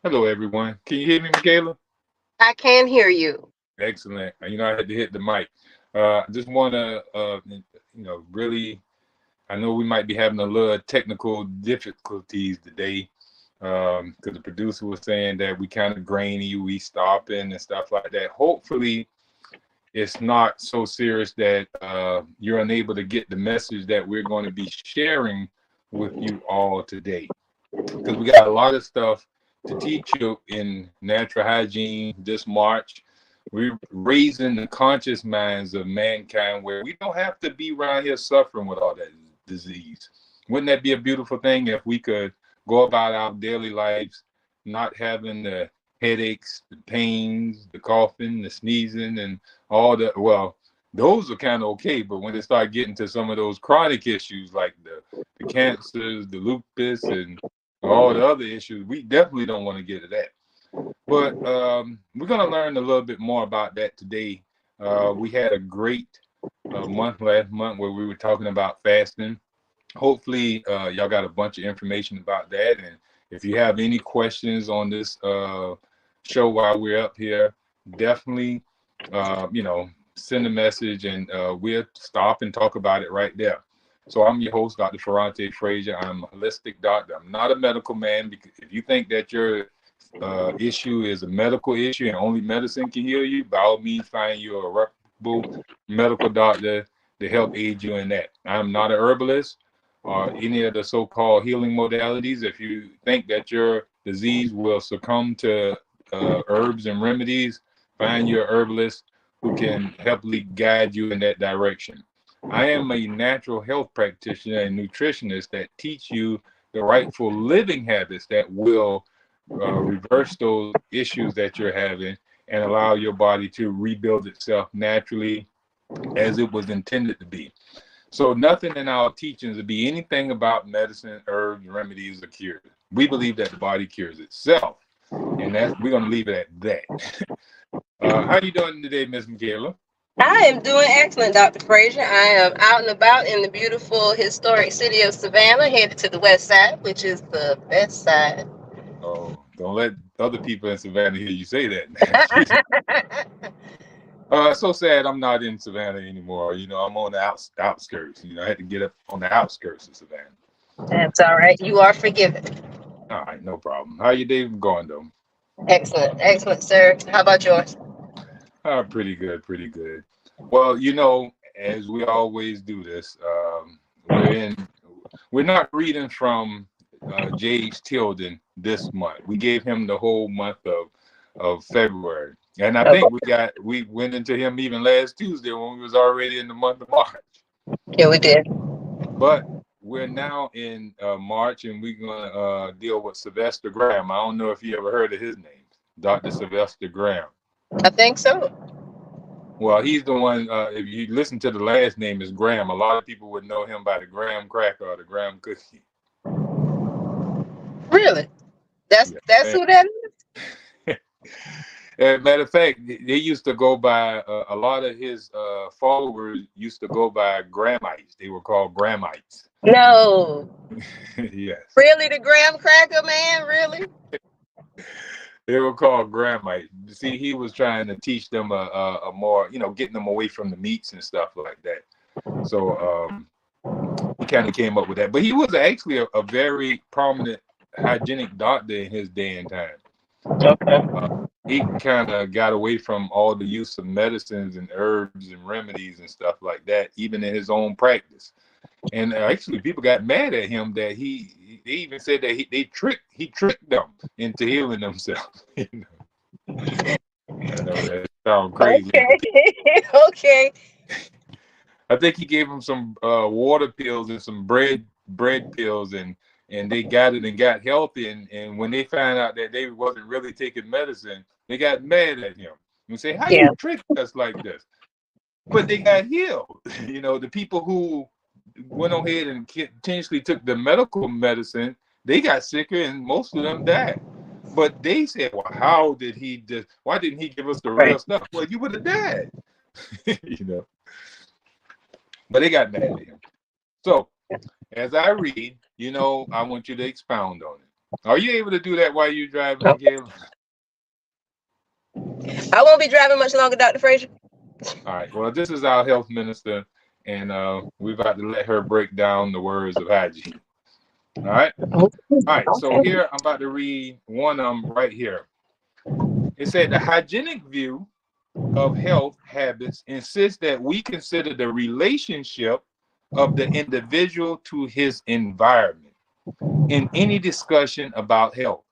Hello, everyone. Can you hear me, Michaela? I can hear you. Excellent. I had to hit the mic. I just want to, really, I know we might be having a little technical difficulties today because the producer was saying that we kind of grainy, we stopping and stuff like that. Hopefully, it's not so serious that you're unable to get the message that we're going to be sharing with you all today. Because we got a lot of stuff to teach you in natural hygiene this March. We're raising the conscious minds of mankind where we don't have to be around here suffering with all that disease. Wouldn't that be a beautiful thing if we could go about our daily lives not having the headaches, the pains, the coughing, the sneezing, and all the, well, those are kind of okay, but when they start getting to some of those chronic issues like the cancers, the lupus, and all the other issues, we definitely don't want to get to that. But we're going to learn a little bit more about that today. We had a great month last month where we were talking about fasting. Hopefully, y'all got a bunch of information about that. And if you have any questions on this show while we're up here, definitely, send a message and we'll stop and talk about it right there. So I'm your host, Dr. Ferrante Frazier. I'm a holistic doctor. I'm not a medical man because if you think that your issue is a medical issue and only medicine can heal you, by all means, find you a reputable medical doctor to help aid you in that. I'm not a herbalist or any of the so-called healing modalities. If you think that your disease will succumb to herbs and remedies, find your herbalist who can helpfully guide you in that direction. I am a natural health practitioner and nutritionist that teach you the rightful living habits that will reverse those issues that you're having and allow your body to rebuild itself naturally as it was intended to be. So nothing in our teachings would be anything about medicine, herbs, remedies, or cures. We believe that the body cures itself, and that we're going to leave it at that. How you doing today, Miss Michaela? I am doing excellent, Dr. Frazier. I am out and about in the beautiful historic city of Savannah, headed to the west side, which is the best side. Oh, don't let other people in Savannah hear you say that. So sad I'm not in Savannah anymore. I'm on the outskirts. I had to get up on the outskirts of Savannah. That's all right. You are forgiven. All right, no problem. How your day going though? Excellent. Excellent, sir. How about yours? Pretty good, pretty good. Well, as we always do this, we're not reading from J.H. Tilden this month. We gave him the whole month of February, and I think Okay. we went into him even last Tuesday when we was already in the month of March. Yeah, we did. But we're now in March, and we're gonna deal with Sylvester Graham. I don't know if you ever heard of his name, Dr. Sylvester Graham. I think so. Well, he's the one. If you listen to the last name is Graham, a lot of people would know him by the graham cracker or the graham cookie. Really? That's Yeah. that's who that As a matter of fact, they used to go by a lot of his followers used to go by Grahamites. They were called Grahamites. is? No. Yes, Really, the graham cracker man? Really? they were called Grahamites. See, he was trying to teach them a more, getting them away from the meats and stuff like that. So he kind of came up with that. But he was actually a very prominent hygienic doctor in his day and time. Okay. He kind of got away from all the use of medicines and herbs and remedies and stuff like that, even in his own practice. And actually, people got mad at him that they even said that he tricked them into healing themselves. I know that sounds crazy. Okay. Okay. I think he gave them some water pills and some bread pills, and they got it and got healthy. And when they found out that they wasn't really taking medicine, they got mad at him and say, "How Yeah. you trick us like this?" But they got healed. The people who went ahead and continuously took the medical medicine, they got sicker, and most of them died. But they said, "Well, how did he just? Why didn't he give us the real Right. stuff?" Well, you would have died. you know. But they got mad at him. So as I read, I want you to expound on it. Are you able to do that while you're driving, Miguel? I won't be driving much longer, Dr. Frazier. All right. Well, this is our health minister, and we're about to let her break down the words of hygiene. All right. All right. So here I'm about to read one of them right here. It said the hygienic view of health habits insists that we consider the relationship of the individual to his environment in any discussion about health.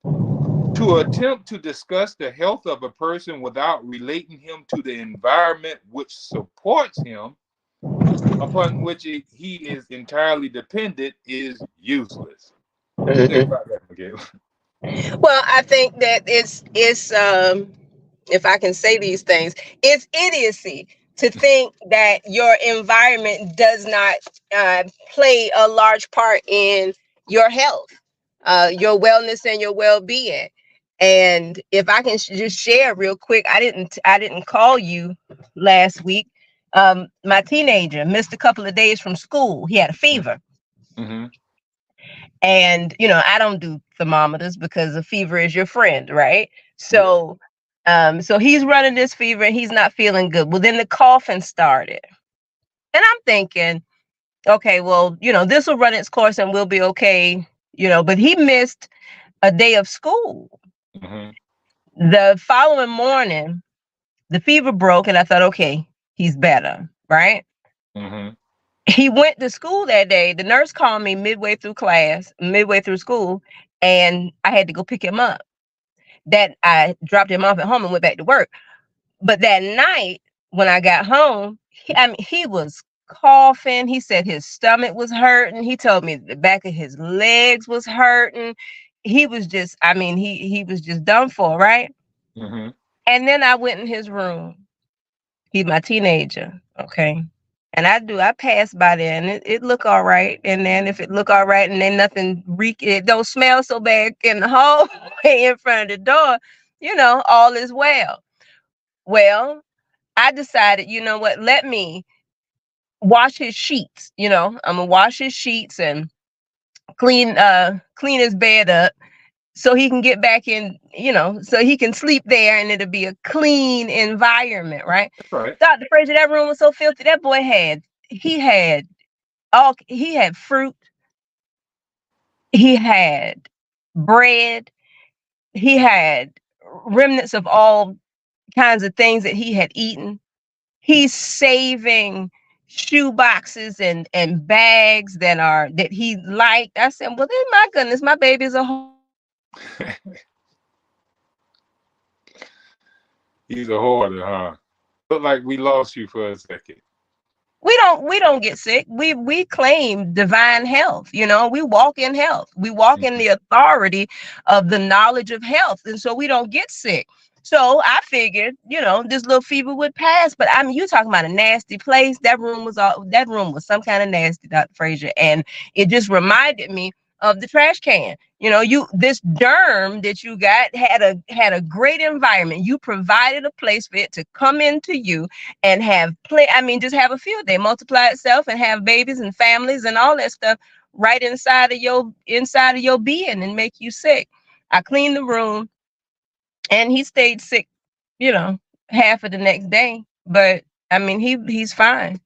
To attempt to discuss the health of a person without relating him to the environment which supports him, upon which he is entirely dependent, is useless. What do you think about that, Miguel? Well, I think that it's if I can say these things, it's idiocy to think that your environment does not play a large part in your health, your wellness, and your well-being. And if I can just share real quick, I didn't call you last week. My teenager missed a couple of days from school. He had a fever. Mm-hmm. And, I don't do thermometers because a fever is your friend, right? So, so he's running this fever and he's not feeling good. Well, then the coughing started. And I'm thinking, okay, well, this will run its course and we'll be okay, but he missed a day of school. Mm-hmm. The following morning, the fever broke and I thought, okay, he's better, right? Mm-hmm. He went to school that day. The nurse called me midway through school, and I had to go pick him up. That I dropped him off at home and went back to work. But that night when I got home, he was coughing. He said his stomach was hurting. He told me the back of his legs was hurting. He was just, he was just done for, right? Mm-hmm. And then I went in his room. He's my teenager, okay? And I pass by there and it look all right. And then if it look all right and then nothing it don't smell so bad in the hallway in front of the door, all is well. Well, I decided, you know what, let me wash his sheets. I'm gonna wash his sheets and clean his bed up so he can get back in, so he can sleep there and it'll be a clean environment, right? Right. Dr. Frazier, that room was so filthy. That boy had fruit, he had bread, he had remnants of all kinds of things that he had eaten. He's saving shoe boxes and bags that he liked. I said, well, then my goodness, my baby's a whole. He's a hoarder, huh? Look like we lost you for a second. We don't get sick. We claim divine health. We walk in health. We walk in the authority of the knowledge of health. And so we don't get sick. So I figured, this little fever would pass. But you talking about a nasty place. That room was some kind of nasty, Dr. Frazier. And it just reminded me of the trash can. This germ that you got had a great environment. You provided a place for it to come into you and just have a field day, multiply itself and have babies and families and all that stuff right inside of your being and make you sick. I cleaned the room and he stayed sick, half of the next day. But he's fine.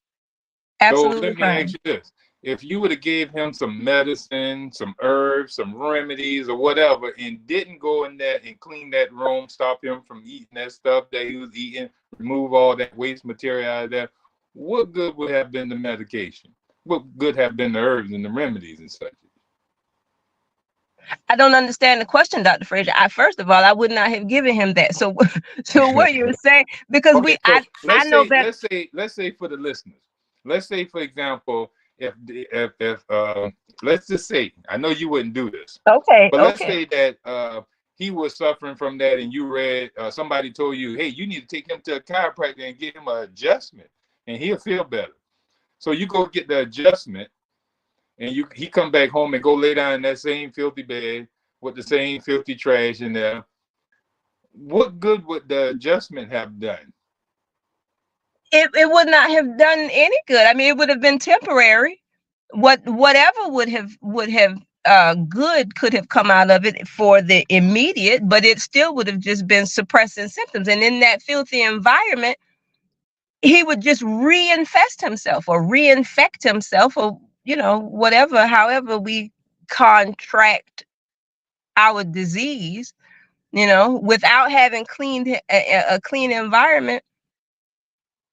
Absolutely fine. So let me ask you this. If you would have gave him some medicine, some herbs, some remedies or whatever, and didn't go in there and clean that room, stop him from eating that stuff that he was eating, remove all that waste material out of there, what good would have been the medication? What good have been the herbs and the remedies and such? I don't understand the question, Dr. Frazier. First of all, I would not have given him that. So what you're saying, because okay, let's say for the listeners, let's say, for example, if let's just say, I know you wouldn't do this. Okay. But let's say that he was suffering from that and you read, somebody told you, hey, you need to take him to a chiropractor and get him an adjustment and he'll feel better. So you go get the adjustment and he come back home and go lay down in that same filthy bed with the same filthy trash in there. What good would the adjustment have done? It would not have done any good. It would have been temporary. Whatever would have good could have come out of it for the immediate, but it still would have just been suppressing symptoms. And in that filthy environment, he would just reinfest himself or reinfect himself, or whatever, however we contract our disease, without having a clean environment.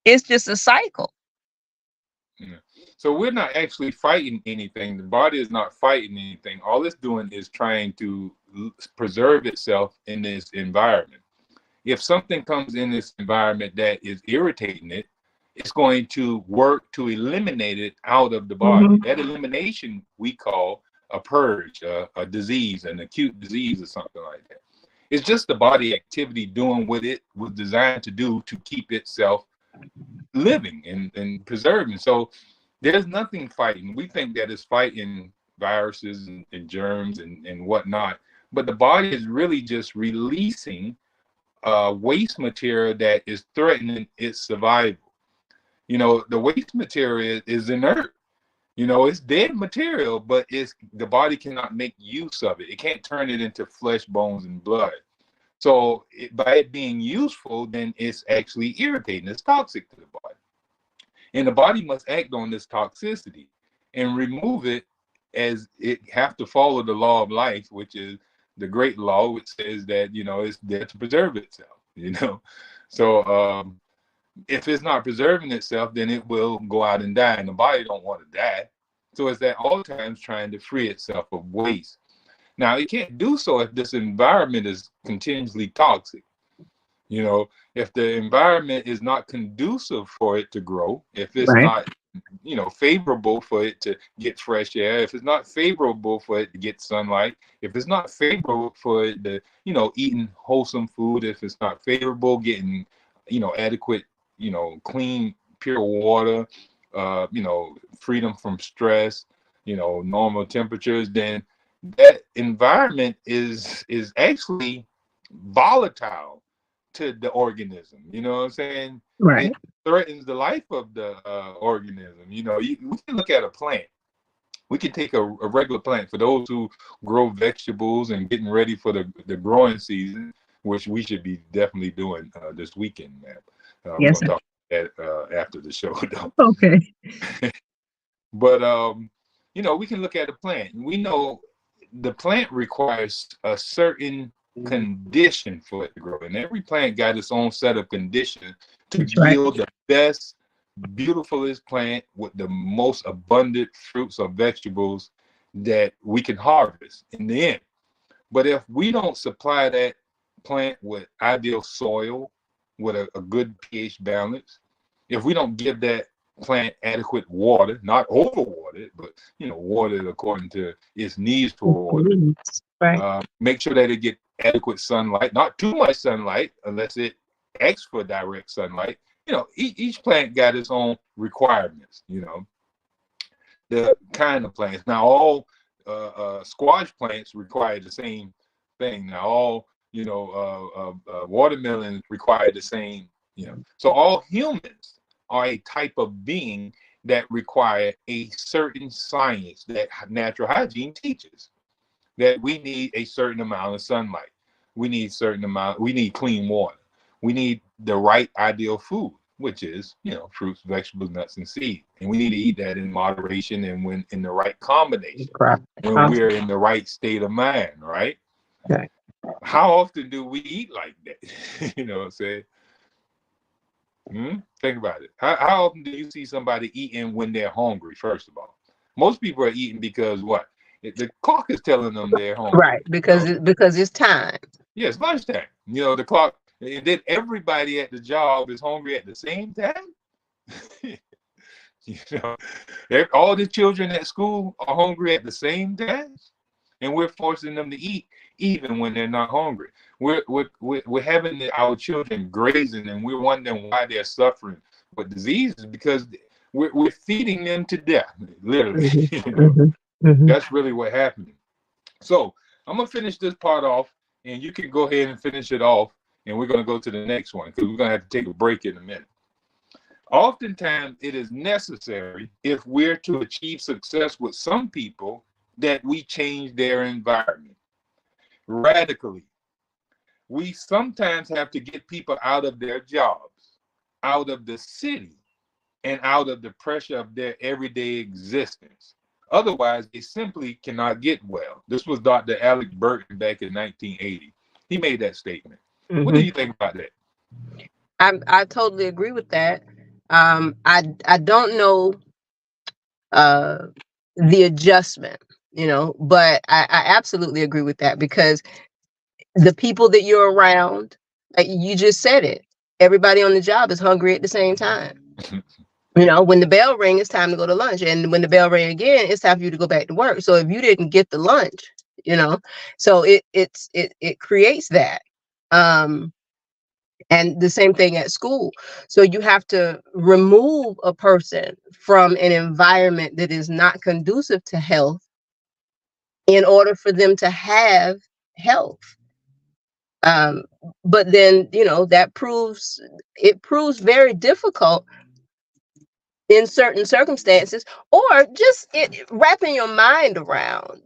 It's just a cycle. Yeah. So we're not actually fighting anything. The body is not fighting anything. All it's doing is trying to preserve itself in this environment. If something comes in this environment that is irritating it, it's going to work to eliminate it out of the body. Mm-hmm. That elimination we call a purge, a disease, an acute disease or something like that. It's just the body activity doing what it was designed to do to keep itself living and preserving. So there's nothing fighting. We think that it's fighting viruses and germs and whatnot, but the body is really just releasing waste material that is threatening its survival. The waste material is inert. It's dead material, but the body cannot make use of it. It can't turn it into flesh, bones, and blood. So by it being useful, then it's actually irritating. It's toxic to the body. And the body must act on this toxicity and remove it, as it have to follow the law of life, which is the great law, which says that, it's there to preserve itself, So if it's not preserving itself, then it will go out and die, and the body don't want to die. So it's at all times trying to free itself of waste. Now, it can't do so if this environment is continuously toxic. If the environment is not conducive for it to grow, if it's not, favorable for it to get fresh air, if it's not favorable for it to get sunlight, if it's not favorable for it to, eating wholesome food, if it's not favorable getting, adequate, clean, pure water, freedom from stress, normal temperatures, then that environment is actually volatile to the organism. You know what I'm saying? Right. It threatens the life of the organism. We can look at a plant. We can take a regular plant, for those who grow vegetables and getting ready for the growing season, which we should be definitely doing this weekend, man. Yes. We're going to talk about that after the show, though. Okay. But, we can look at a plant. We know the plant requires a certain condition for it to grow. And every plant got its own set of conditions to yield the best, beautifulest plant with the most abundant fruits or vegetables that we can harvest in the end. But if we don't supply that plant with ideal soil, with a good pH balance, if we don't give that plant adequate water, not overwatered, but watered according to its needs for water. Make sure that it get adequate sunlight, not too much sunlight unless it asks for direct sunlight. Each plant got its own requirements. The kind of plants. Now all squash plants require the same thing. Now all watermelons require the same. So all humans are a type of being that require a certain science that natural hygiene teaches, that we need a certain amount of sunlight. We need clean water. We need the right ideal food, which is, fruits, vegetables, nuts, and seeds. And we need to eat that in moderation and when in the right combination, when we're in the right state of mind, right? Okay. How often do we eat like that? You know what I'm saying? Think about it. How often do you see somebody eating when they're hungry, first of all? Most people are eating because what? The clock is telling them they're hungry. Right, because it's time. Yeah, it's lunchtime. The clock, and then everybody at the job is hungry at the same time. All the children at school are hungry at the same time, and we're forcing them to eat even when they're not hungry. We're having our children grazing, and we're wondering why they're suffering with diseases, because we're feeding them to death, literally. That's really what happened. So I'm gonna finish this part off, and you can go ahead and finish it off, and we're gonna go to the next one because we're gonna have to take a break in a minute. Oftentimes, it is necessary, if we're to achieve success with some people, that we change their environment radically. We sometimes have to get people out of their jobs, out of the city, and out of the pressure of their everyday existence. Otherwise, they simply cannot get well. This was Dr. Alec Burton back in 1980. He made that statement. What do you think about that? I totally agree with that. I don't know the adjustment, but I absolutely agree with that, because the people that you're around, like you just said it, everybody on the job is hungry at the same time. When the bell ring, it's time to go to lunch, and when the bell ring again, it's time for you to go back to work. So if you didn't get the lunch, so it creates that. And the same thing at school. So you have to remove a person from an environment that is not conducive to health in order for them to have health. But then, that proves very difficult in certain circumstances, or just wrapping your mind around,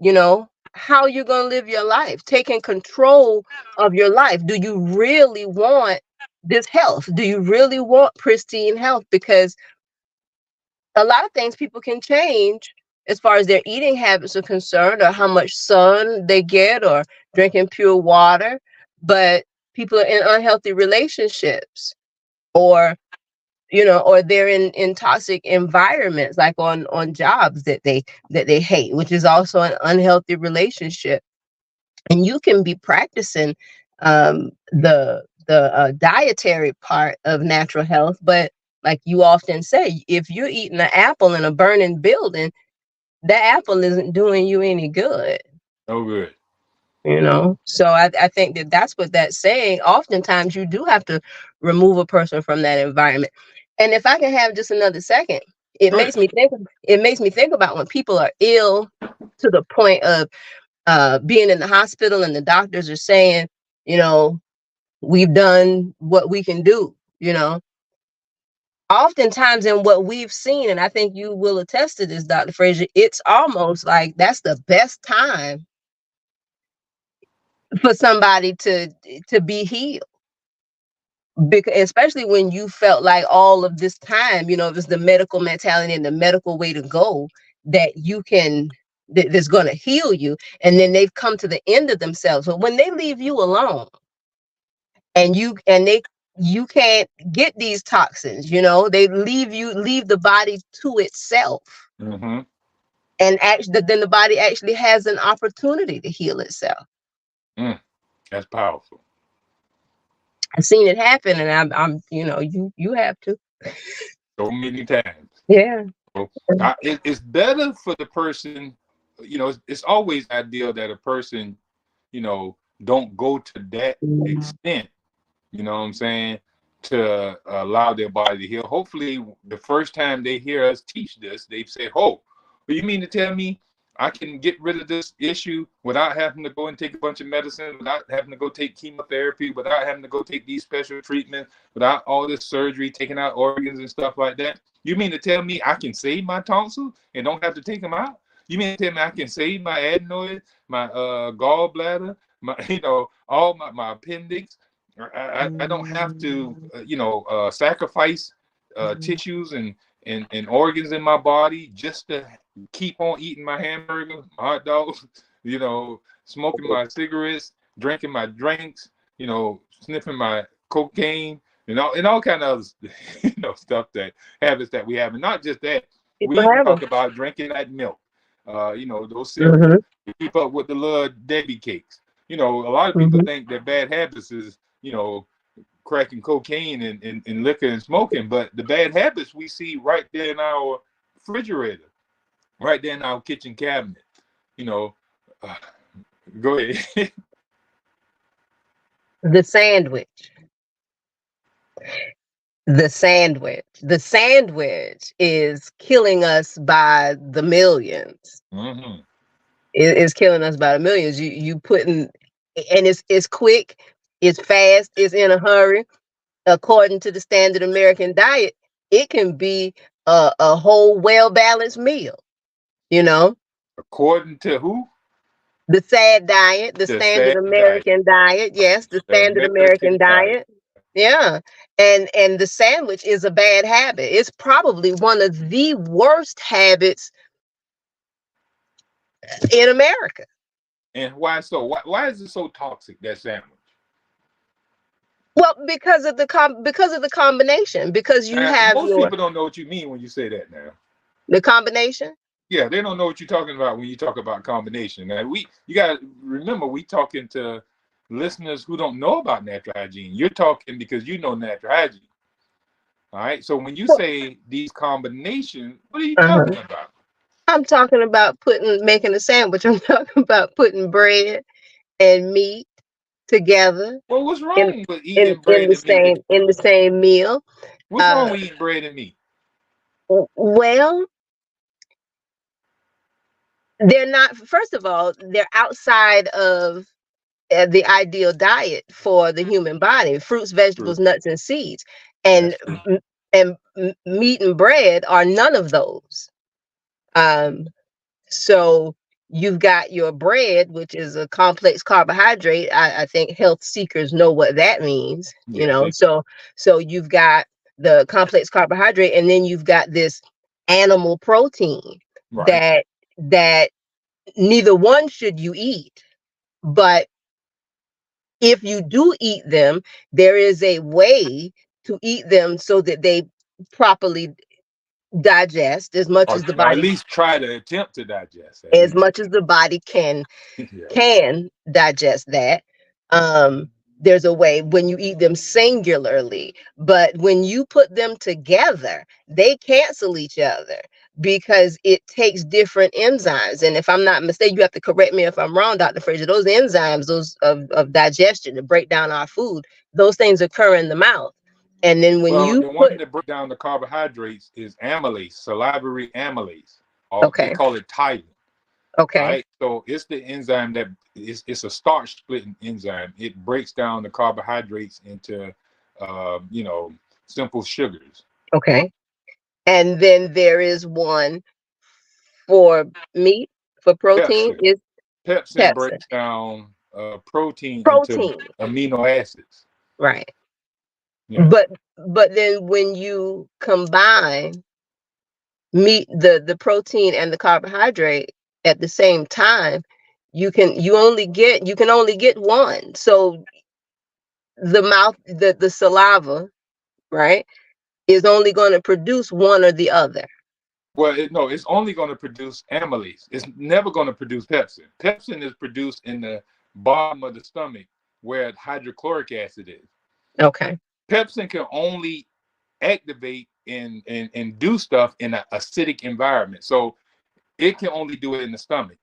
how you're going to live your life, taking control of your life. Do you really want this health? Do you really want pristine health? Because a lot of things people can change as far as their eating habits are concerned, or how much sun they get, or drinking pure water. But people are in unhealthy relationships, or or they're in toxic environments, like on jobs that they hate, which is also an unhealthy relationship. And you can be practicing the dietary part of natural health, but like you often say, if you're eating an apple in a burning building, that apple isn't doing you any good. Oh, good. So I think that's what that's saying. Oftentimes you do have to remove a person from that environment. And if I can have just another second, it Go ahead. makes me think about when people are ill to the point of being in the hospital, and the doctors are saying, we've done what we can do. Oftentimes in what we've seen, and I think you will attest to this, Dr. Frazier, it's almost like that's the best time for somebody to be healed, because especially when you felt like all of this time, it was the medical mentality and the medical way to go, that you can that's going to heal you, and then they've come to the end of themselves. But when they leave you alone, and you can't get these toxins, they leave the body to itself. Mm-hmm. And actually then the body actually has an opportunity to heal itself. That's powerful. I've seen it happen, and I'm you have to. So many times. Yeah. So, it's better for the person, it's always ideal that a person, don't go to that extent, you know what I'm saying, to allow their body to heal. Hopefully, the first time they hear us teach this, they say, oh, well, you mean to tell me I can get rid of this issue without having to go and take a bunch of medicine, without having to go take chemotherapy, without having to go take these special treatments, without all this surgery, taking out organs and stuff like that? You mean to tell me I can save my tonsils and don't have to take them out? You mean to tell me I can save my adenoid, my gallbladder, my all my appendix? I don't have to sacrifice tissues and organs in my body just to keep on eating my hamburger, my hot dogs, smoking my cigarettes, drinking my drinks, sniffing my cocaine, and all kind of stuff, that habits that we have. And not just that, we even talk about drinking that milk, those cereals. We keep up with the little Debbie cakes. A lot of people think that bad habits is cracking cocaine and liquor and smoking, but the bad habits we see right there in our refrigerator, right there in our kitchen cabinet. Go ahead. The sandwich. The sandwich is killing us by the millions. Mm-hmm. It is killing us by the millions. You putting, and it's quick, it's fast, it's in a hurry. According to the standard American diet, it can be a whole well-balanced meal, According to who? The SAD diet, the The Standard SAD diet, American diet. Yes, the the Standard American American diet. diet. Yeah. And the sandwich is a bad habit. It's probably one of the worst habits in America. And why so? Why is it so toxic, that sandwich? Well, because of the combination. Because you have Most people don't know what you mean when you say that now. the combination. Yeah, they don't know what you're talking about when you talk about combination. Now, you got to remember, we talking to listeners who don't know about natural hygiene. You're talking because you know natural hygiene. All right. So when you say these combinations, what are you talking about? I'm talking about making a sandwich. I'm talking about putting bread and meat together. Well, what's wrong with in eating bread and meat? the same meal. What's wrong with eating bread and meat? Well, they're not. First of all, they're outside of the ideal diet for the human body: fruits, vegetables, nuts, and seeds. And meat and bread are none of those. So you've got your bread, which is a complex carbohydrate. I think health seekers know what that means. So you've got the complex carbohydrate, and then you've got this animal protein, right, that neither one should you eat. But if you do eat them, there is a way to eat them so that they properly digest as much as the or at body, least try to attempt to digest as much as the body can digest that. There's a way when you eat them singularly, but when you put them together, they cancel each other because it takes different enzymes. And if I'm not mistaken, you have to correct me if I'm wrong, Dr. Fraser. Those enzymes, those of digestion to break down our food, those things occur in the mouth. And then when the one that breaks down the carbohydrates is amylase, salivary amylase. They call it tyrine. Okay. Right? So it's the enzyme that it's a starch splitting enzyme. It breaks down the carbohydrates into simple sugars. Okay. And then there is one for meat, for protein. Pepsin breaks down protein into amino acids. Right. Yeah. But then when you combine meat, the protein and the carbohydrate at the same time, you can only get one. So the mouth, the saliva, right, is only going to produce one or the other. Well, it's only going to produce amylase. It's never going to produce pepsin. Pepsin is produced in the bottom of the stomach where hydrochloric acid is. Okay. Pepsin can only activate and do stuff in an acidic environment. So it can only do it in the stomach.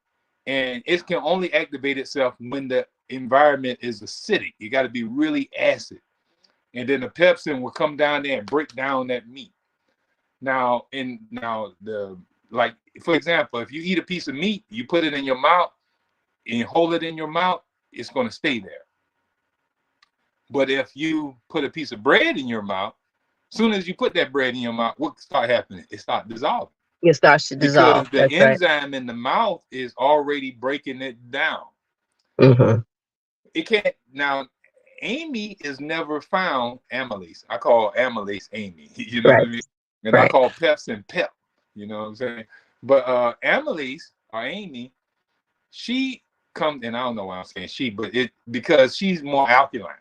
And it can only activate itself when the environment is acidic. You got to be really acid. And then the pepsin will come down there and break down that meat. Now, for example, if you eat a piece of meat, you put it in your mouth and you hold it in your mouth, it's going to stay there. But if you put a piece of bread in your mouth, as soon as you put that bread in your mouth, what start happening? It starts dissolving. It starts to dissolve. Because the enzyme in the mouth is already breaking it down. Mm-hmm. It can't now. Amy is never found amylase. I call amylase Amy. You know what I mean? And I call pepsin Pep. You know what I'm saying? But amylase or Amy, she comes, and I don't know why I'm saying she, but because she's more alkaline.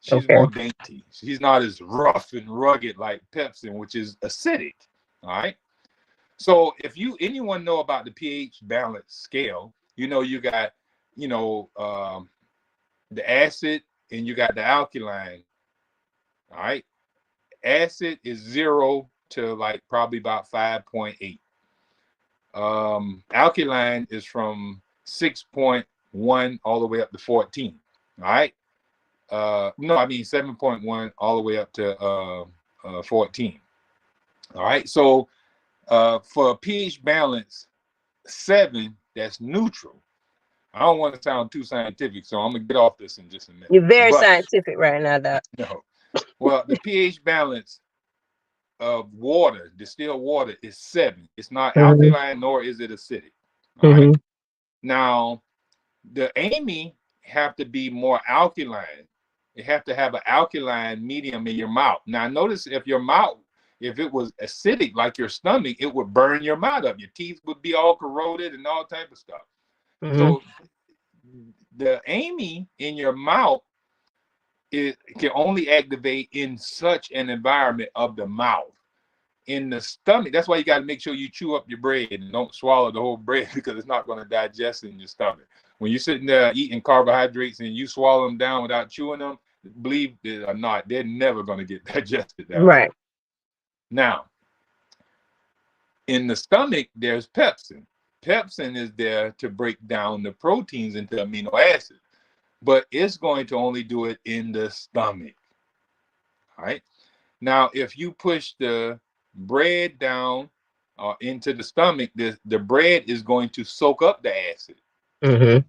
She's more dainty. She's not as rough and rugged like pepsin, which is acidic. All right. So if anyone know about the pH balance scale, you got, the acid and you got the alkaline. All right. Acid is 0 to like probably about 5.8. Alkaline is from 6.1 all the way up to 14. All right. 7.1 all the way up to 14. All right. So for a pH balance 7, that's neutral. I don't want to sound too scientific, so I'm gonna get off this in just a minute. You're very scientific right now, Doc. No. Well, the pH balance of water, distilled water, is 7. It's not alkaline, nor is it acidic. All right. Mm-hmm. Now, the Amy have to be more alkaline. You have to have an alkaline medium in your mouth. Now, notice if your mouth, if it was acidic like your stomach, it would burn your mouth up. Your teeth would be all corroded and all type of stuff. Mm-hmm. So the Amy in your mouth, it can only activate in such an environment of the mouth. In the stomach, that's why you got to make sure you chew up your bread and don't swallow the whole bread because it's not going to digest in your stomach. When you're sitting there eating carbohydrates and you swallow them down without chewing them, believe it or not, they're never going to get digested that way. Right. Now, in the stomach, there's pepsin. Pepsin is there to break down the proteins into amino acids, but it's going to only do it in the stomach. All right. Now, if you push the bread down into the stomach, the bread is going to soak up the acid. Mm-hmm.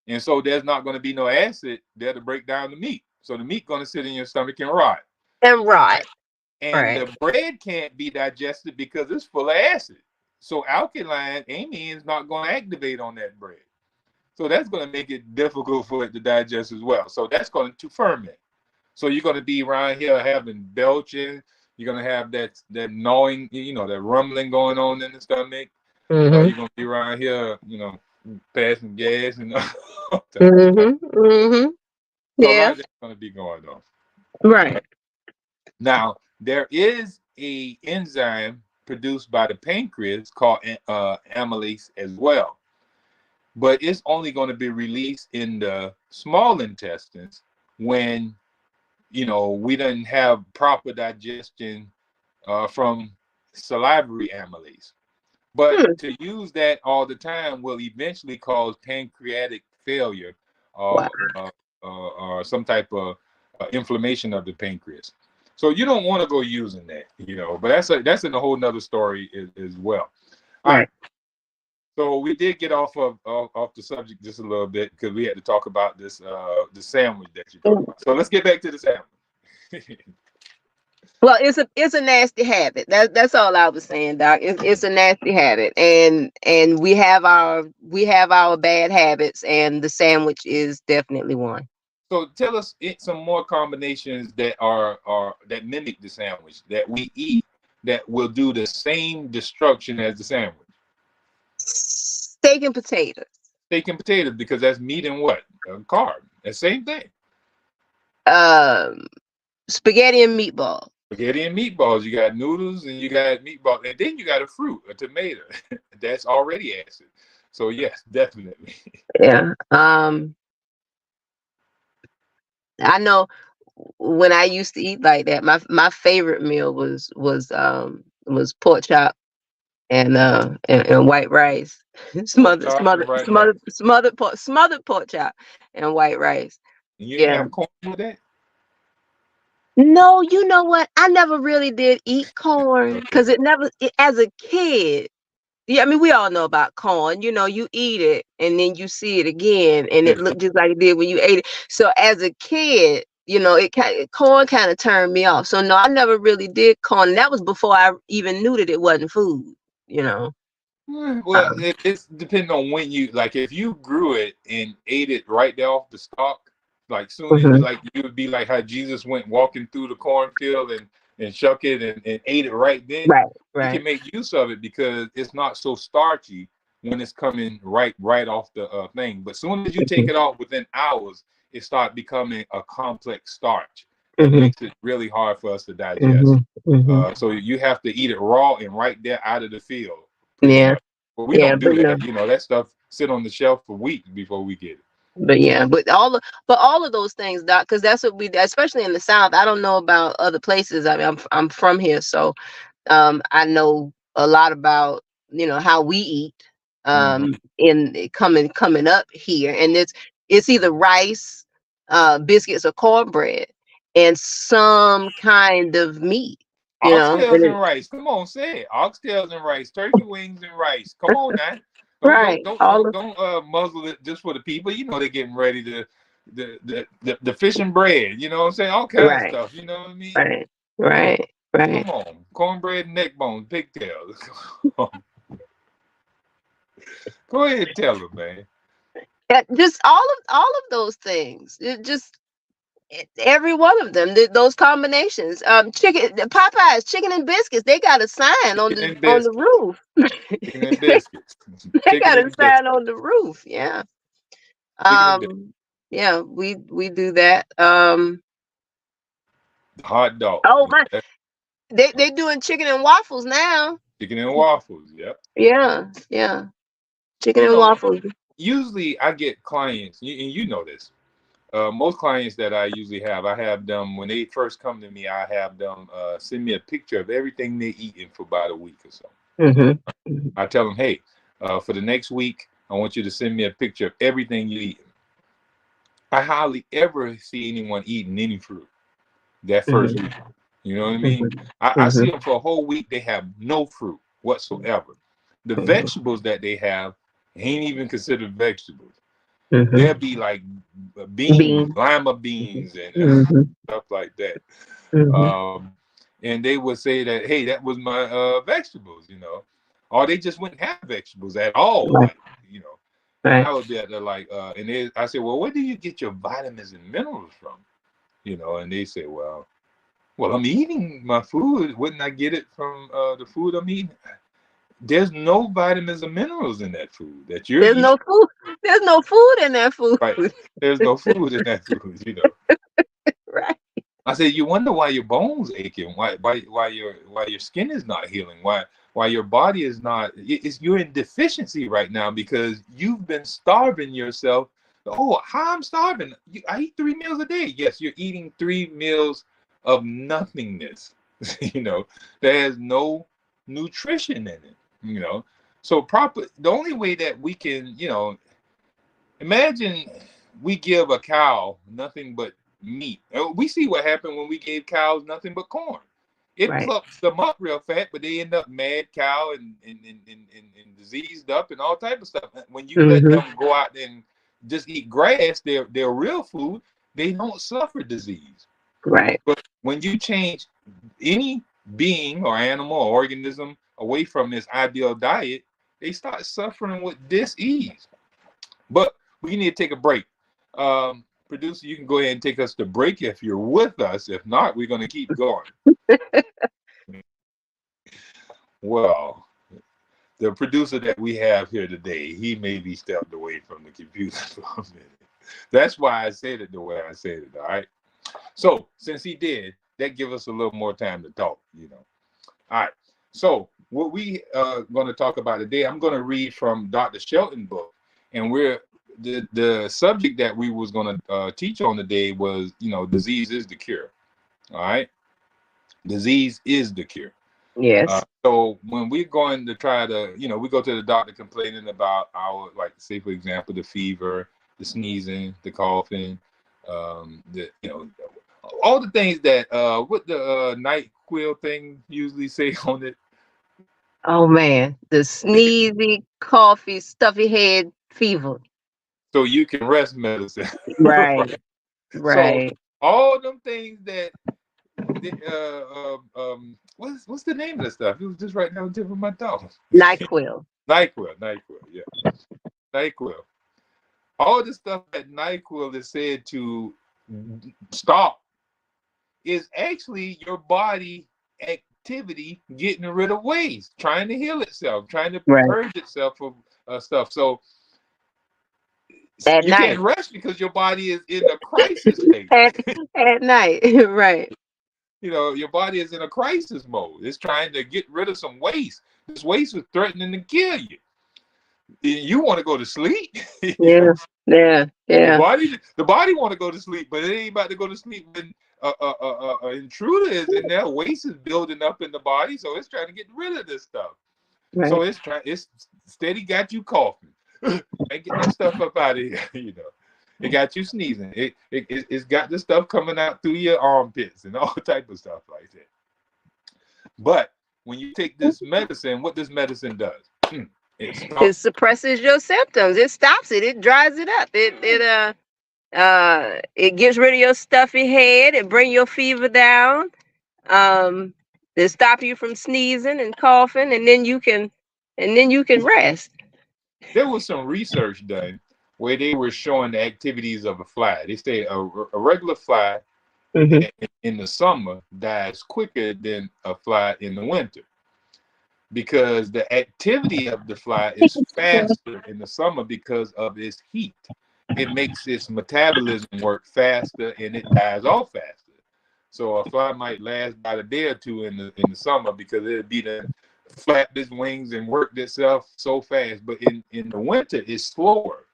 And so there's not going to be no acid there to break down the meat. So the meat going to sit in your stomach and rot. And right. And the bread can't be digested because it's full of acid. So alkaline amine is not going to activate on that bread. So that's going to make it difficult for it to digest as well. So that's going to ferment. So you're going to be around here having belching. You're going to have that gnawing, that rumbling going on in the stomach. Mm-hmm. You're going to be around here, passing gas and Mm-hmm. Mm-hmm. Yeah. So that's going to be going on. Right. Now, there is a enzyme produced by the pancreas called amylase as well. But it's only going to be released in the small intestines when we didn't have proper digestion from salivary amylase. But to use that all the time will eventually cause pancreatic failure or some type of inflammation of the pancreas. So you don't want to go using that, but that's in a whole nother story as well. All right. So we did get off the subject just a little bit because we had to talk about this the sandwich that you talked about. So let's get back to the sandwich. Well, it's a nasty habit. That's all I was saying, Doc. It's a nasty habit, and we have our bad habits, and the sandwich is definitely one. So tell us some more combinations that that mimic the sandwich that we eat that will do the same destruction as the sandwich. Steak and potatoes. Steak and potatoes, because that's meat and what? Carb. The same thing. Spaghetti and meatballs. Spaghetti and meatballs. You got noodles and you got meatballs, and then you got a fruit, a tomato. That's already acid. So yes, definitely. Yeah. I know when I used to eat like that, my favorite meal was pork chop and white rice. smothered pork chop and white rice. And you didn't have corn with that? No, you know what? I never really did eat corn because as a kid. Yeah, I mean, we all know about corn. You eat it and then you see it again, and it looked just like it did when you ate it. So as a kid, corn kind of turned me off. So no, I never really did corn. And that was before I even knew that it wasn't food. Well, it's depending on when if you grew it and ate it right there off the stalk, like soon as you would be like how Jesus went walking through the cornfield and shuck it and ate it right then. Right. You can make use of it because it's not so starchy when it's coming right off the thing. But soon as you take it off within hours, it starts becoming a complex starch. It makes it really hard for us to digest. So you have to eat it raw and right there out of the field. Yeah. But we don't do that. That stuff sit on the shelf for weeks before we get it. But all of those things, Doc, because that's what we do, especially in the South. I don't know about other places. I mean, I'm from here, so I know a lot about how we eat in coming up here, and it's either rice, biscuits, or cornbread, and some kind of meat. Oxtails and rice. Come on, say it. Oxtails and rice, turkey wings and rice. Come on, now. Don't muzzle it just for the people. They're getting ready to the fish and bread. You know what I'm saying? All kinds of stuff. You know what I mean? Right. Come on, cornbread, neck bones, pigtails. Go ahead and tell them, man. Just all of those things. Every one of them, those combinations. Chicken, Popeyes, chicken and biscuits. They got a sign on Chicken and the biscuits. roof. Chicken and biscuits. They Chicken got a and sign biscuits. on the roof. Yeah. Chicken and biscuits. Yeah, we do that. Hot dog. Oh my, they doing chicken and waffles now. Chicken and waffles. Yep. Yeah, yeah. Chicken You and know, waffles. usually I get clients, and you know this. Most clients that I usually have, I have them when they first come to me. I have them send me a picture of everything they're eating for about a week or so. Mm-hmm. I tell them, hey, for the next week, I want you to send me a picture of everything you're eating. I hardly ever see anyone eating any fruit that first week. You know what I mean? I see them for a whole week. They have no fruit whatsoever. The vegetables that they have ain't even considered vegetables. They'll be like beans, lima beans, and stuff like that. And they would say that, hey, that was my vegetables, or they just wouldn't have vegetables at all, like, And I would be like, I said, well, where do you get your vitamins and minerals from? And they say, well, I'm eating my food. Wouldn't I get it from the food I'm eating? There's no vitamins and minerals in that food that you're eating. No food. There's no food in that food. Right. There's no food in that food, Right. I said, you wonder why your bones aching, why your skin is not healing, why your body is not. You're in deficiency right now because you've been starving yourself. Oh, how I'm starving? I eat 3 meals a day. Yes, you're eating 3 meals of nothingness. There's no nutrition in it. So the only way that we can, imagine we give a cow nothing but meat. We see what happened when we gave cows nothing but corn. It plucks them up real fat, but they end up mad cow and diseased up and all type of stuff. When you let them go out and just eat grass, their real food, they don't suffer disease. Right. But when you change any being or animal or organism away from this ideal diet, they start suffering with dis-ease. But we need to take a break. Producer, you can go ahead and take us to break if you're with us. If not, we're going to keep going. Well, the producer that we have here today, he may be stepped away from the computer for a minute. That's why I said it the way I said it, all right? So, since he did, that gives us a little more time to talk, All right. So, what we going to talk about today, I'm going to read from Dr. Shelton's book. And the subject that we was going to teach on today was, disease is the cure. All right. Disease is the cure. Yes. So when we're going to try to, we go to the doctor complaining about our, like, say, for example, the fever, the sneezing, the coughing, all the things that, what the NyQuil thing usually say on it. Oh, man. The sneezy, coughy, stuffy head fever. So you can rest medicine. Right. Right. So all them things that, what's the name of the stuff? It was just right now on the tip of my tongue. NyQuil. NyQuil, yeah. NyQuil. All the stuff that NyQuil is said to stop is actually your body activity getting rid of waste, trying to heal itself, trying to purge itself of stuff. So you can't rest because your body is in a crisis state. at night, right. Your body is in a crisis mode. It's trying to get rid of some waste. This waste is threatening to kill you. You want to go to sleep. Yeah. The body want to go to sleep, but it ain't about to go to sleep when an intruder is in there. Waste is building up in the body, so it's trying to get rid of this stuff. Right. So it's steady got you coughing. And get that stuff up out of here. It got you sneezing. It's got the stuff coming out through your armpits and all type of stuff like that. But when you take this medicine, what this medicine does? It suppresses your symptoms. It stops it. It dries it up. It gets rid of your stuffy head. It bring your fever down. It stop you from sneezing and coughing, and then you can rest. there was some research done where they were showing the activities of a fly. They say a regular fly Mm-hmm. in the summer dies quicker than a fly in the winter because the activity of the fly is faster in the summer because of its heat. It makes its metabolism work faster and it dies off faster. So a fly might last about a day or two in the summer because it'll be done flapped its wings and worked itself so fast. But in the winter, it's slower.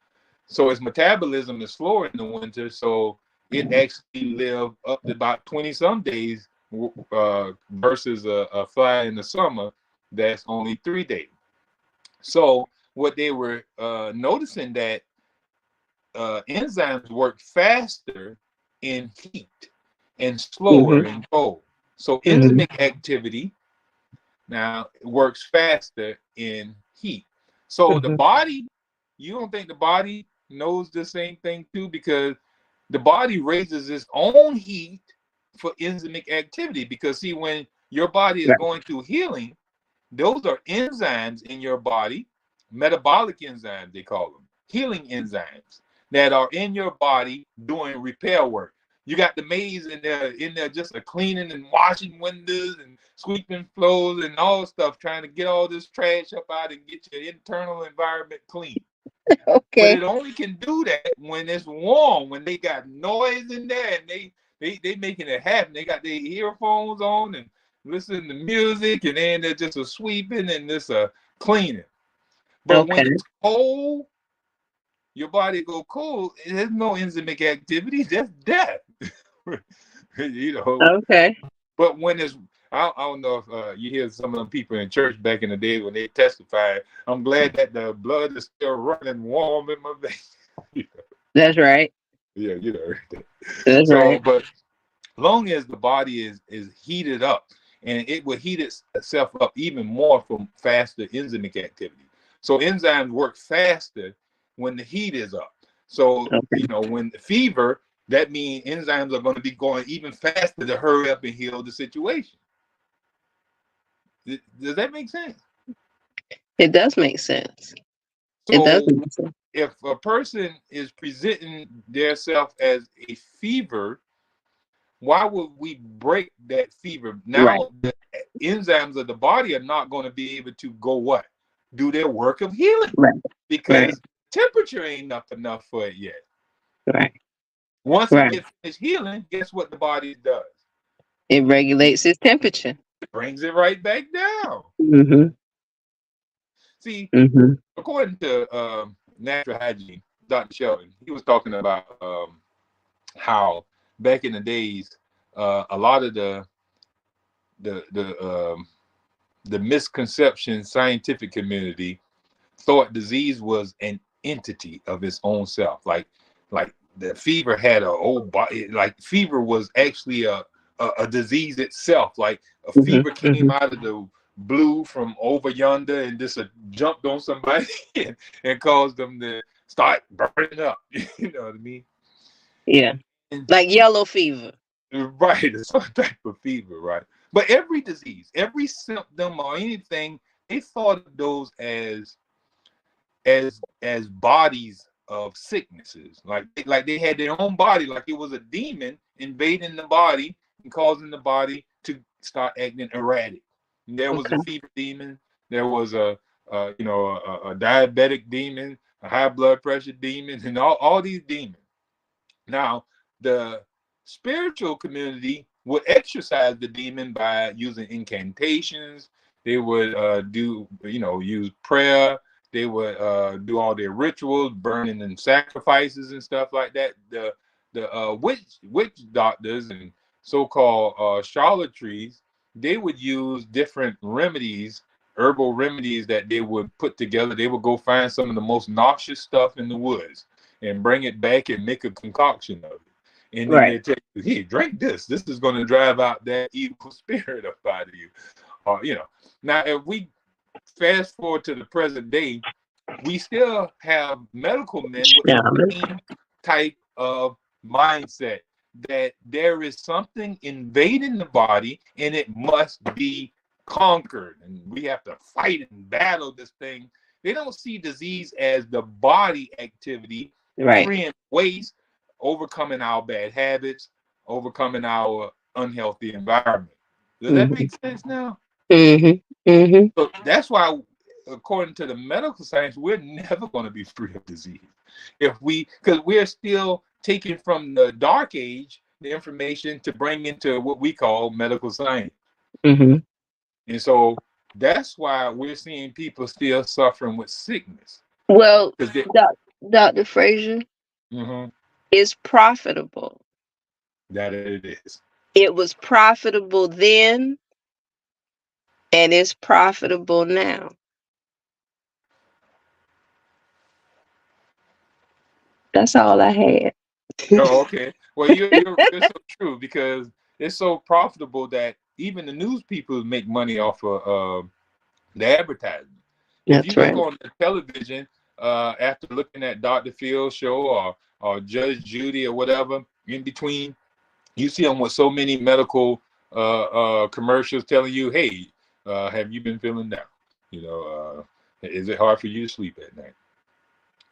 So its metabolism is slower in the winter. So it actually live up to about 20 some days versus a fly in the summer that's only 3 days. So what they were noticing that enzymes work faster in heat and slower Mm-hmm. in cold. So Mm-hmm. enzymic activity now works faster in heat. So the Mm-hmm. body, you don't think the body knows the same thing too? Because the body raises its own heat for enzymic activity. Because see, when your body is Right. going through healing, those are enzymes in your body, metabolic enzymes, they call them, healing enzymes that are in your body doing repair work. You got the maids in there just a cleaning and washing windows and sweeping floors and all stuff, trying to get all this trash up out and get your internal environment clean. But Okay. it only can do that when it's warm, when they got noise in there and they making it happen. They got their earphones on and listening to music, and then they're just a sweeping and this a cleaning. But when Okay. it's cold, your body go cold. There's no enzymic activity. That's death. you know. Okay. But when it's I don't know if you hear some of them people in church back in the day when they testify. I'm glad that the blood is still running warm in my veins. That's right. Yeah, you know. That's So, right. but long as the body is heated up, and it will heat itself up even more from faster enzymic activity. So enzymes work faster when the heat is up. So Okay. when the fever, that means enzymes are going to be going even faster to hurry up and heal the situation. Does that make sense? It does make sense. It does So make sense. if a person is presenting themselves as a fever, why would we break that fever? Right. Now the enzymes of the body are not going to be able to go what? Do their work of healing Right. Right. because temperature ain't up enough for it yet. Right. Once it Right. gets finished healing, guess what the body does? It regulates its temperature. It brings it right back down. Mm-hmm. See, Mm-hmm. according to natural hygiene, Dr. Sheldon, he was talking about how back in the days, a lot of the the um, the misconception scientific community thought disease was an entity of its own self. Like the fever had a old body. Like fever was actually a disease itself. Like a Mm-hmm. fever Mm-hmm. came out of the blue from over yonder and just jumped on somebody and caused them to start burning up. You know what I mean? Yeah. And Like yellow fever. right, it's some type of fever, right? But every disease, every symptom or anything, they thought of those as bodies of sicknesses. Like they had their own body, like it was a demon invading the body and causing the body to start acting erratic. And there was a Okay. fever demon. There was a diabetic demon, a high blood pressure demon, and all these demons. Now, the spiritual community would exercise the demon by using incantations. They would use prayer. They would do all their rituals, burning and sacrifices and stuff like that. The witch doctors and so-called charlatries, they would use different remedies, herbal remedies that they would put together. They would go find some of the most noxious stuff in the woods and bring it back and make a concoction of it. And then Right. they tell you, hey, drink this. This is going to drive out that evil spirit up out of you. Now, if we fast forward to the present day, we still have medical men with the Shaman. same type of mindset that there is something invading the body and it must be conquered. And we have to fight and battle this thing They don't see disease as the body activity, Right. freeing waste, overcoming our bad habits, overcoming our unhealthy environment. Does that make sense now? So that's why, according to the medical science, we're never going to be free of disease because we're still taking from the dark age the information to bring into what we call medical science. And so that's why we're seeing people still suffering with sickness. Well, Dr. Frazier, it's profitable. That it is. It was profitable then, and it's profitable now. That's all I had. Oh, okay. Well, you're so true, because it's so profitable that even the news people make money off of the advertising. If you look on the television, after looking at Dr. Phil's show or Judge Judy or whatever, in between, you see them with so many medical commercials telling you, hey, have you been feeling down? You know, is it hard for you to sleep at night?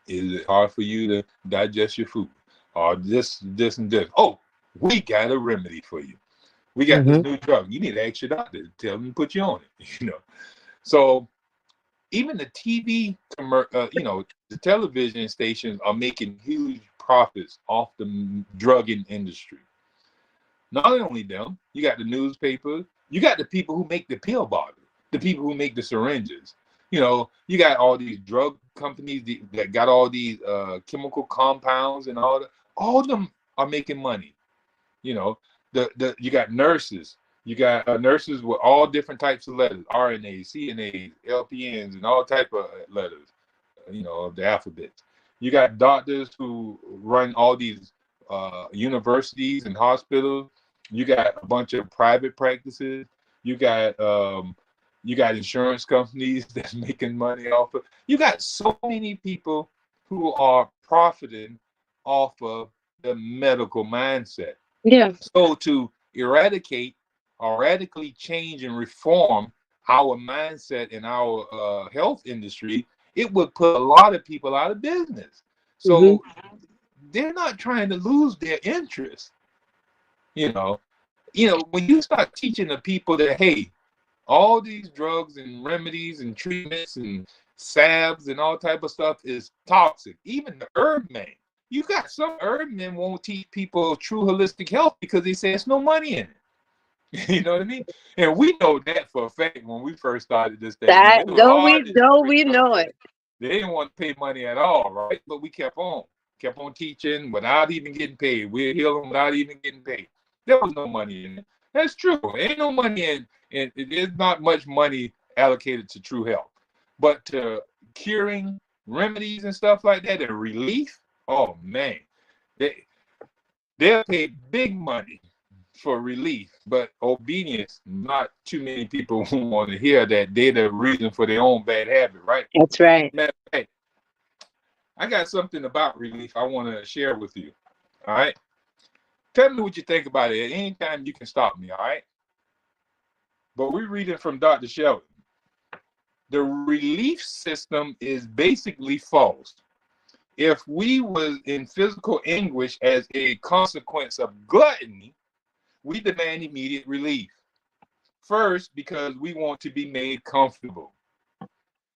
Is it hard for you to digest your food? Or this and this? Oh, we got a remedy for you. We got this new drug. You need to ask your doctor. Tell them to put you on it. You know, so even the TV, the television stations are making huge profits off the drugging industry. Not only them, you got the newspapers, you got the people who make the pill bottles, the people who make the syringes. You know, you got all these drug companies that got all these chemical compounds and all that. All of them are making money. You know, you got nurses. You got nurses with all different types of letters, RNAs, CNAs, LPNs, and all type of letters, you know, of the alphabet. You got doctors who run all these universities and hospitals. You got a bunch of private practices. You got insurance companies that's making money off of. You got so many people who are profiting off of the medical mindset. Yeah. So to eradicate or radically change and reform our mindset in our health industry, it would put a lot of people out of business. So they're not trying to lose their interest. You know, when you start teaching the people that, hey, all these drugs and remedies and treatments and salves and all type of stuff is toxic. Even the herb man. You got some herb men won't teach people true holistic health because they say there's no money in it. You know what I mean? And we know that for a fact when we first started this thing. We know it. They didn't want to pay money at all, right? But we kept on teaching without even getting paid. We're healing without even getting paid. There was no money in it. That's true. There ain't no money in there's not much money allocated to true health. But to curing remedies and stuff like that and relief, oh man, they'll pay big money for relief, but obedience, not too many people who want to hear that they're the reason for their own bad habit, right? That's right. Hey, I got something about relief I want to share with you. All right. Tell me what you think about it. At any time you can stop me, all right? But we're reading from Dr. Sheldon. The relief system is basically false. If we was in physical anguish as a consequence of gluttony, we demand immediate relief. First, because we want to be made comfortable.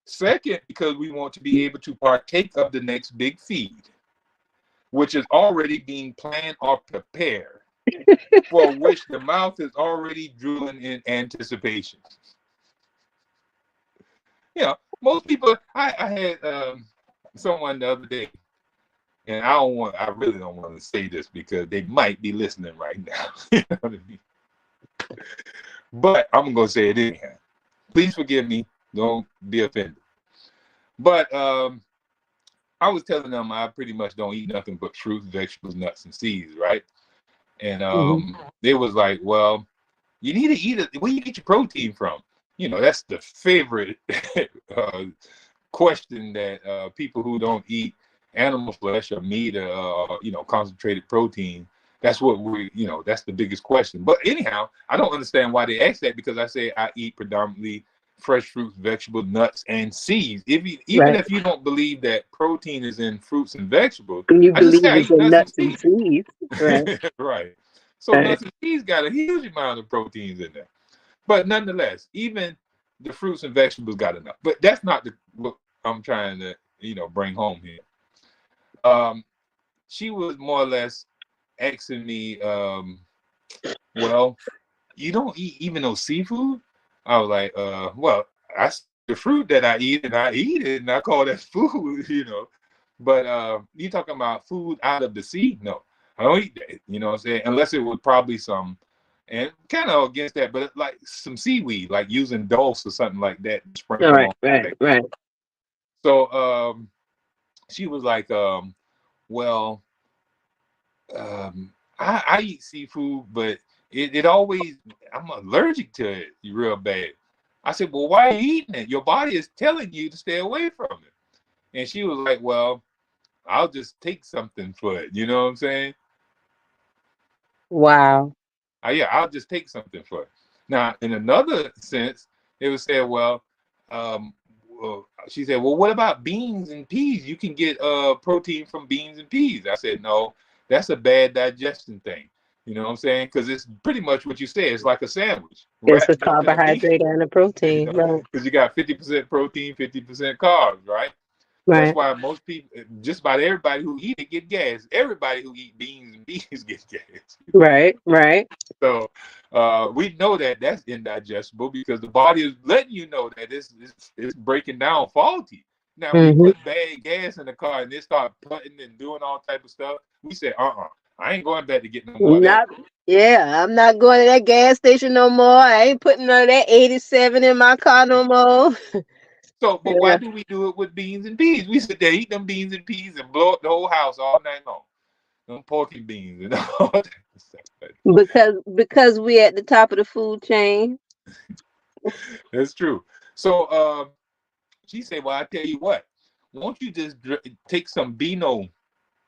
Second, because we want to be able to partake of the next big feed, which is already being planned or prepared, for which the mouth is already drooling in anticipation. You know, most people, I had someone the other day, and I really don't want to say this because they might be listening right now. You know what I mean? But I'm going to say it anyhow. Please forgive me. Don't be offended. But I was telling them I pretty much don't eat nothing but fruits, vegetables, nuts, and seeds, right? And they was like, well, you need to eat it. Where you get your protein from? You know, that's the favorite question that people who don't eat animal flesh or meat or concentrated protein, that's what that's the biggest question. But anyhow, I don't understand why they ask that, because I say I eat predominantly fresh fruits, vegetables, nuts, and seeds. Even Right. if you don't believe that protein is in fruits and vegetables, You I just say believe I it's eat in nuts and nuts and seeds. seeds. Right. Right. So Right. nuts and seeds got a huge amount of proteins in there. But nonetheless, even the fruits and vegetables got enough. But that's not what I'm trying to, bring home here. She was more or less asking me, well, you don't eat even no seafood? I was like, well, that's the fruit that I eat, and I eat it, and I call that food. But you talking about food out of the sea? No, I don't eat that. You know what I'm saying? Unless it was probably some, and kind of against that, but like some seaweed, like using dulse or something like that, All sprinkle right. on. Right. Right. So she was like, well, I eat seafood, but it always, I'm allergic to it real bad. I said, well, why are you eating it? Your body is telling you to stay away from it. And she was like, well, I'll just take something for it. You know what I'm saying? Wow. Yeah, I'll just take something for it. Now, in another sense, it was said, well, she said, well, what about beans and peas? You can get protein from beans and peas. I said, no, that's a bad digestion thing. You know what I'm saying? Because it's pretty much what you said. It's like a sandwich It's a wrapped up in a bean. carbohydrate and a protein. Right. Because you got 50% protein, 50% carbs, right? That's Right. why most people, just about everybody who eat it, get gas. Everybody who eat beans and peas get gas. Right. Right. So we know that that's indigestible because the body is letting you know that it's breaking down faulty. Now, when you Mm-hmm. put bad gas in the car and they start putting and doing all type of stuff, we say, I ain't going back to get no more of that. Not. Yeah. I'm not going to that gas station no more. I ain't putting none of that 87 in my car no more. So, but why Yeah. do we do it with beans and peas? We sit there, eat them beans and peas and blow up the whole house all night long. Them porky beans and all that stuff. Because we at the top of the food chain. That's true. So she said, well, I tell you what, won't you just take some Beano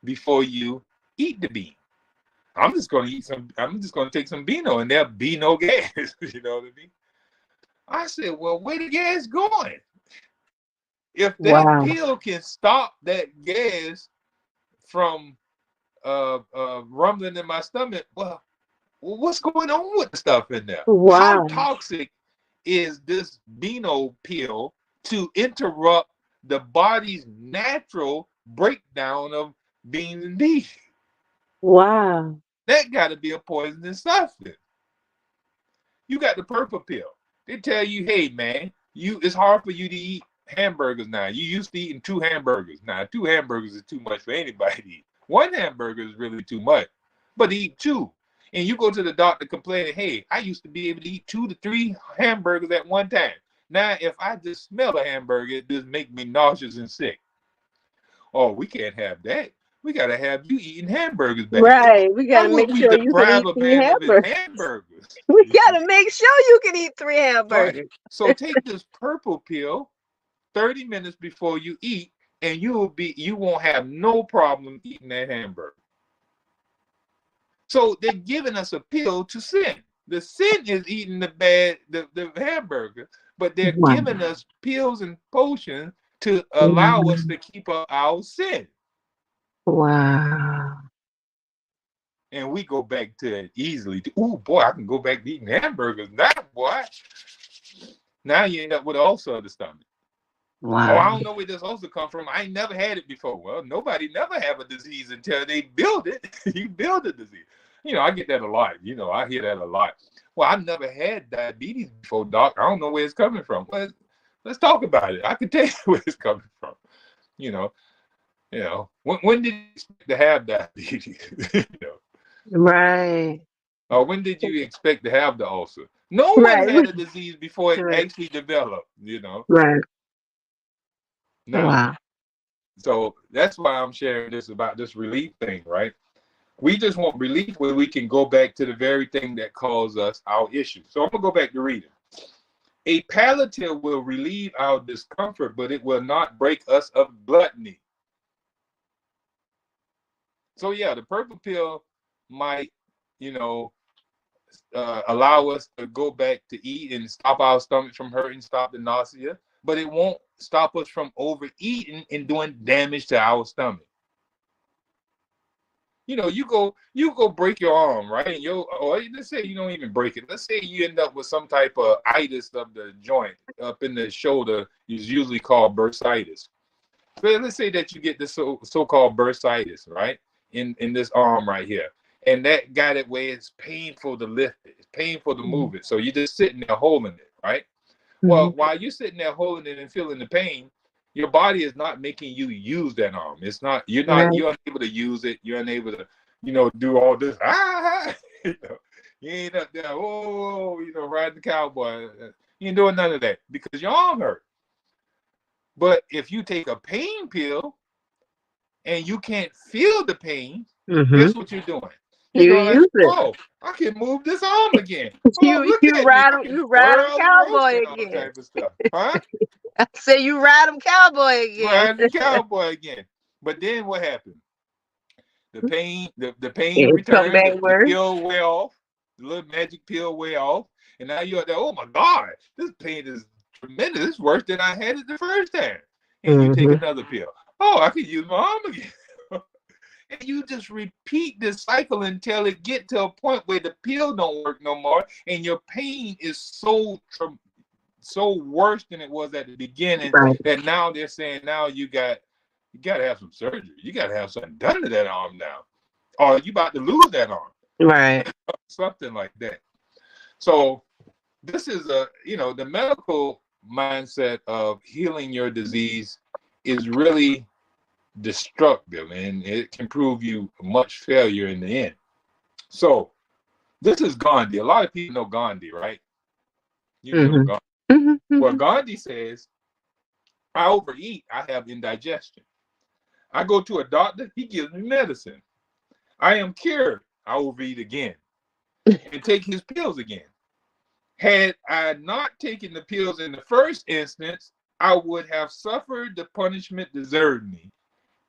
before you eat the bean? I'm just going to take some Beano and there'll be no gas. You know what I mean? I said, well, where the gas going? If that Wow. pill can stop that gas from rumbling in my stomach, well, what's going on with the stuff in there? How Wow. toxic is this Beano pill to interrupt the body's natural breakdown of beans and peas? Wow. That got to be a poisonous substance. You got the purple pill. They tell you, hey man, it's hard for you to eat hamburgers now. You used to eating 2 hamburgers. Now 2 hamburgers is too much for anybody to eat. 1 hamburger is really too much, but eat 2. And you go to the doctor complaining, hey, I used to be able to eat 2 to 3 hamburgers at one time. Now, if I just smell a hamburger, it just make me nauseous and sick. Oh, we can't have that. We got to have you eating hamburgers back. Right. We got Why to would make we sure you can deprive eat a 3 man of his hamburgers. hamburgers? We got to make sure you can eat 3 Right. hamburgers. So take this purple pill 30 minutes before you eat, and you won't have no problem eating that hamburger. So they're giving us a pill to sin. The sin is eating the hamburger, but they're Wow. giving us pills and potions to allow us to keep up our sin. Wow. And we go back to it easily. Oh boy, I can go back to eating hamburgers now, boy. Now you end up with an ulcer of the stomach. Wow. Oh, I don't know where this ulcer come from. I ain't never had it before. Well, nobody never have a disease until they build it. You build a disease. I get that a lot. I hear that a lot. Well, I never had diabetes before, doc. I don't know where it's coming from. Well, let's talk about it. I can tell you where it's coming from. When did you expect to have diabetes? Right. Or when did you expect to have the ulcer? No one Right. had a disease before it Right. actually developed. Right. Now, Wow. so that's why I'm sharing this about this relief thing, right? We just want relief where we can go back to the very thing that caused us our issue. So I'm going to go back to reading. A palliative will relieve our discomfort, but it will not break us of gluttony. So yeah, the purple pill might, allow us to go back to eat and stop our stomachs from hurting, stop the nausea, but it won't stop us from overeating and doing damage to our stomach. You know, you go break your arm, right? And or let's say you don't even break it. Let's say you end up with some type of itis of the joint up in the shoulder, is usually called bursitis. So let's say that you get this so-called bursitis, right? In this arm right here. And that got it where it's painful to lift it. It's painful to move it. So you're just sitting there holding it, right? Well, while you're sitting there holding it and feeling the pain, your body is not making you use that arm. It's not, you're unable to use it. You're unable to, do all this. You ain't up there, riding the cowboy. You ain't doing none of that because your arm hurt. But if you take a pain pill and you can't feel the pain, guess what you're doing? You use it. Oh, I can move this arm again. You ride them cowboy again. Type of stuff. Huh? I say you ride them cowboy again. Ride the cowboy again. But then what happened? The pain returns. The pill wear off. The little magic pill wear off. And now you're there, oh my God, this pain is tremendous. It's worse than I had it the first time. And you take another pill. Oh, I can use my arm again. And you just repeat this cycle until it get to a point where the pill don't work no more, and your pain is so worse than it was at the beginning that now they're saying now you got to have some surgery. You got to have something done to that arm now, or you about to lose that arm. Right. Something like that. So this is the medical mindset of healing your disease is really destructive, and it can prove you much failure in the end. So this is Gandhi. A lot of people know Gandhi, right? You know Gandhi. Well, Gandhi says, I overeat, I have indigestion. I go to a doctor, he gives me medicine. I am cured, I overeat again and take his pills again. Had I not taken the pills in the first instance, I would have suffered the punishment deserved me.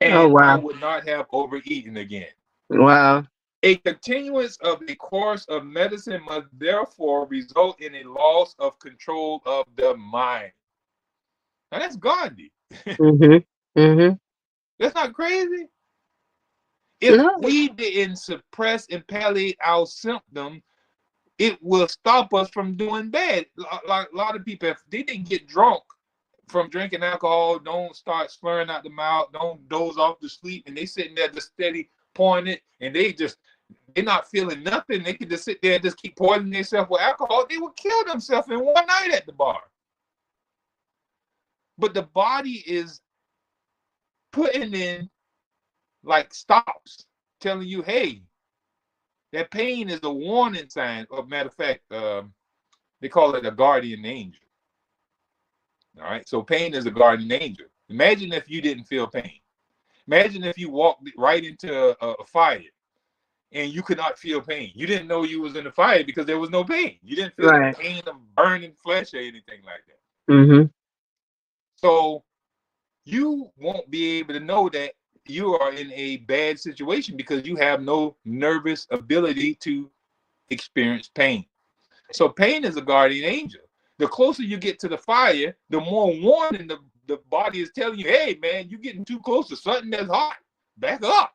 And I would not have overeaten again. Wow. A continuance of a course of medicine must therefore result in a loss of control of the mind. Now that's Gandhi. That's not crazy. If we didn't suppress and palliate our symptoms, it will stop us from doing bad. A lot of people, if they didn't get drunk from drinking alcohol, don't start slurring out the mouth, don't doze off to sleep, and they sitting there just steady pouring it, and they're not feeling nothing. They can just sit there and just keep poisoning themselves with alcohol. They would kill themselves in one night at the bar. But the body is putting in like stops, telling you, hey, that pain is a warning sign. Of matter of fact, they call it a guardian angel. All right, so pain is a guardian angel. Imagine if you didn't feel pain. Imagine if you walked right into a fire and you could not feel pain. You didn't know you was in the fire because there was no pain. You didn't feel the pain of burning flesh or anything like that. So you won't be able to know that you are in a bad situation because you have no nervous ability to experience pain. So pain is a guardian angel. The closer you get to the fire, the more warning the body is telling you, hey, man, you're getting too close to something that's hot. Back up.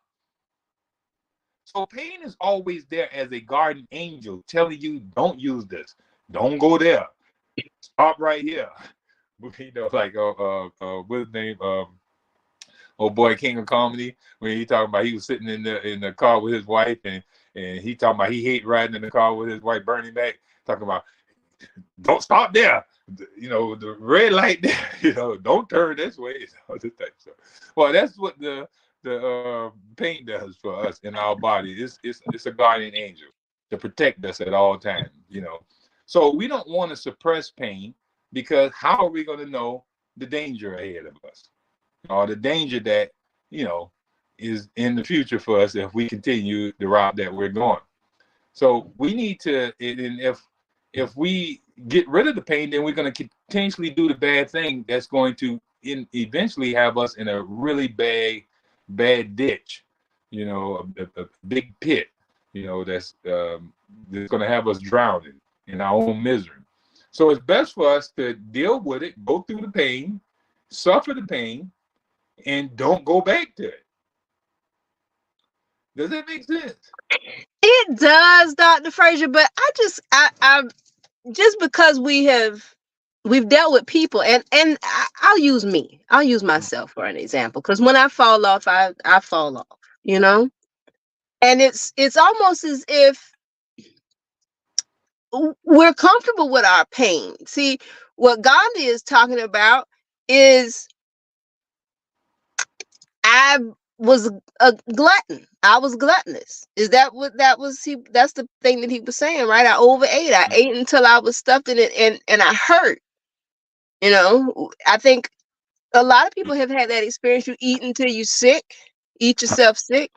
So pain is always there as a guardian angel telling you, don't use this. Don't go there. Stop right here. Like, what's his name? Old boy, King of Comedy, when he talking about he was sitting in the car with his wife, and he talking about he hate riding in the car with his wife, Bernie Mac, talking about, don't stop there. The red light there, don't turn this way. Well, that's what the pain does for us in our body. It's a guardian angel to protect us at all times, So we don't want to suppress pain, because how are we going to know the danger ahead of us, or the danger that, is in the future for us if we continue the route that we're going? So we need to, and if we get rid of the pain, then we're going to potentially do the bad thing that's going to eventually have us in a really bad ditch, a big pit. you know, that's going to have us drowning in our own misery. So it's best for us to deal with it, go through the pain, suffer the pain, and don't go back to it. Does that make sense? It does, Dr. Frazier, but I just because we've dealt with people, and I'll use myself for an example, because when I fall off, I fall off, you know, and it's almost as if we're comfortable with our pain. See, what Gandhi is talking about is, I was a glutton. I was gluttonous. Is that what that was? That's the thing that he was saying, right? I overate. I ate until I was stuffed in it, and I hurt. You know, I think a lot of people have had that experience. You eat until you sick, eat yourself sick.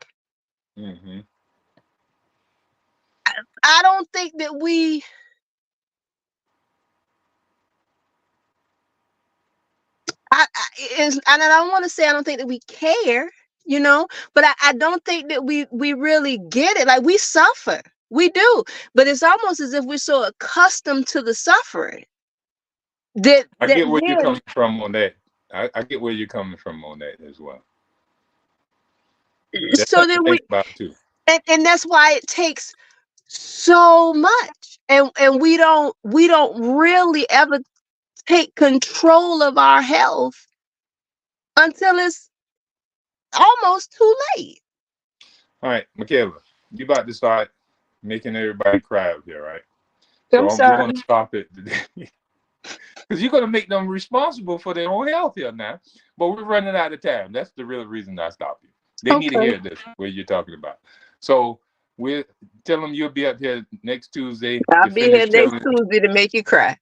Mm-hmm. I don't think that we. And I don't want to say I don't think that we care, you know, but I don't think that we really get it. Like, we suffer, we do, but it's almost as if we're so accustomed to the suffering that I get where you're then, coming from on that. I get where you're coming from on that as well. That's so something that to we, think about too. and that's why it takes so much, and we don't really ever take control of our health until it's almost too late. All right, Michaela, you about to start making everybody cry out here, right? I'm So sorry. we're going to stop it today. Because you're going to make them responsible for their own health here now. But we're running out of time. That's the real reason I stopped you. They need to Okay. hear this, what you're talking about. So we'll tell them you'll be up here next Tuesday I'll to be here finish next telling, Tuesday to make you cry.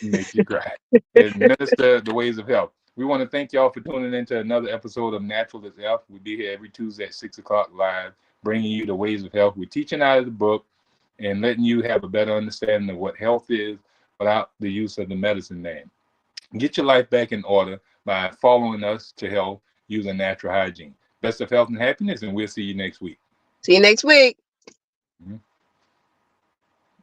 make you cry, and minister the ways of health. We want to thank y'all for tuning into another episode of Natural is Health. We'll be here every Tuesday at 6 o'clock live, bringing you the ways of health. We're teaching out of the book and letting you have a better understanding of what health is without the use of the medicine name. Get your life back in order by following us to health using natural hygiene. Best of health and happiness, and we'll see you next week. See you next week. Mm-hmm.